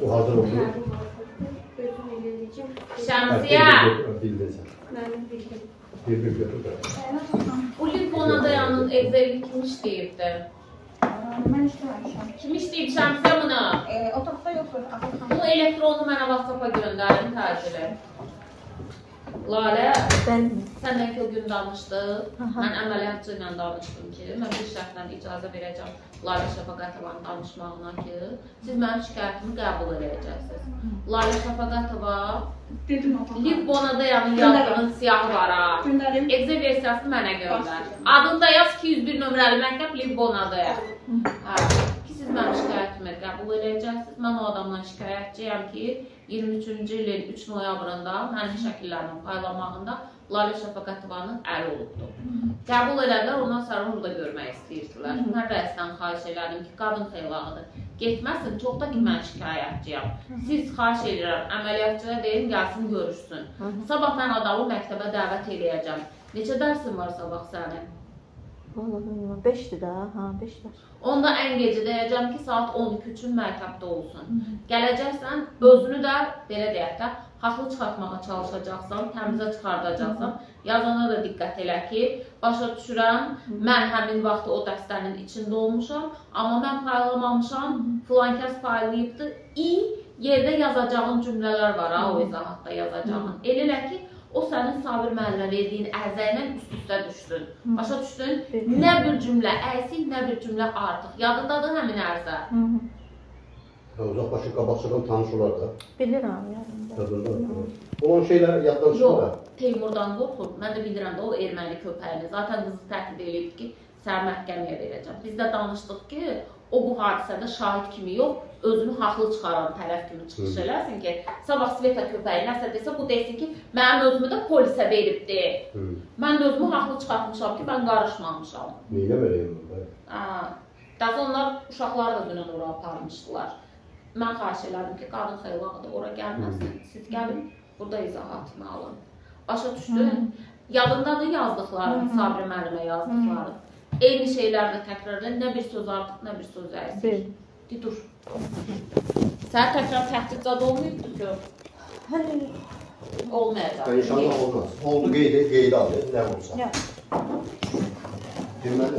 O hazır oldu. Şəmsiyə, Bildin. Mənim bildim. Bir götür da. bu Liponadayanın evdə kim işləyibdi? Mən işləməmişəm. Kim işləyib Şəmsiyə bunu? Otaqda yoxdur. Bu elektronunu mənə WhatsApp-a göndərin təcili. Lalə, səndən ki o gün danışdıq. Mən əməliyyatçı ilə danışdım ki, mən bir şərtlə icazə verəcəm Lalə Şəfəqətovanın danışmağına ki, siz mənim şikayətimi qəbul edəcəksiniz. Lalə Şəfəqətova Liponadayanın yazdığın siyahlara egze versiyasını mənə göndər. Adını da yaz 201 nömrəli məktəb Liponadaya. Siz mənim şikayətimi qəbul edəcəksiniz. Mən o adamdan şikayətçiyəm ki, 23-cü ilin 3 noyabrında mənim şəkillərinin paylamağında Lalə Şəfəqətovanın əli olubdur. Qəbul edənlər ondan sonra onu da görmək istəyirsilər. Mən rəisdən xahiş elədim ki, qadın xeylağıdır. Getməsin, çox da ki, mən şikayətçiyəm. Siz xahiş edirəm, əməliyyatçıya deyin, gəlsin, görüşsün. Sabah mən adamı məktəbə dəvət eləyəcəm. Neçə dərsin var sabah sənin? 5'dir də, 5'dir. Onda ən gecə deyəcəm ki, saat 12 üçün məktəbdə olsun. Gələcəksən, özünü də, belə deyək də, haqlı çıxartmağa çalışacaqsan, təmizə çıxardacaqsan. Yazana da diqqət elə ki, başa düşürəm, mən həmin vaxt o dəstənin içində olmuşam, amma mən paylamamışam, filankəs paylayıbdır. Yerdə yazacağın cümlələr var, o izahatda yazacağın. Elə ki, o sənin Sabir müəllimə verdiyin ərzə ilə üst-üstə düşdün. Başa düşdün? Nə bir cümlə əksik, nə bir cümlə artıq. Yadındadır həmin ərzə? Uzaqbaşı qabaqçıdan tanış olar da. Bilirəm, yadında. Olan şeylər yaddan çıxır da. Yox, Teymurdan qorxur. Mən də bilirəm də o erməni köpəyini. Zaten qızı təhdid edib ki, səni məhkəməyə verəcəm. Biz də danışdıq ki, o bu hadisədə şahid kimi yox, özünü haqlı çıxaran tərəf kimi çıxış eləsin ki, sabah Sveta köpəyi nəsə desə, bu desin ki, mənim özümü də polisə veribdi. Mən də özümü haqlı çıxartmışam ki, mən qarışmamışam. Neyə verəyim burada? Dəsə onlar uşaqları da dünən ora aparmışdılar. Mən xahiş elədim ki, qadın xeylağıdır, ora gəlməsin. Siz gəlin, burada izahatını alın. Başa düşdün? Yadındadır yazdıqlarım, Sabri müəllimə yazdıqlarım. Eyni şeylərdə təkrar edin, nə bir söz artıq, nə bir söz əksik. Dur. Sən təkrar təhdidcad olmayıbdır ki? Olmayacaq. İnşallah olmaz. Oldu qeydə alır, nə olsa. Deməli.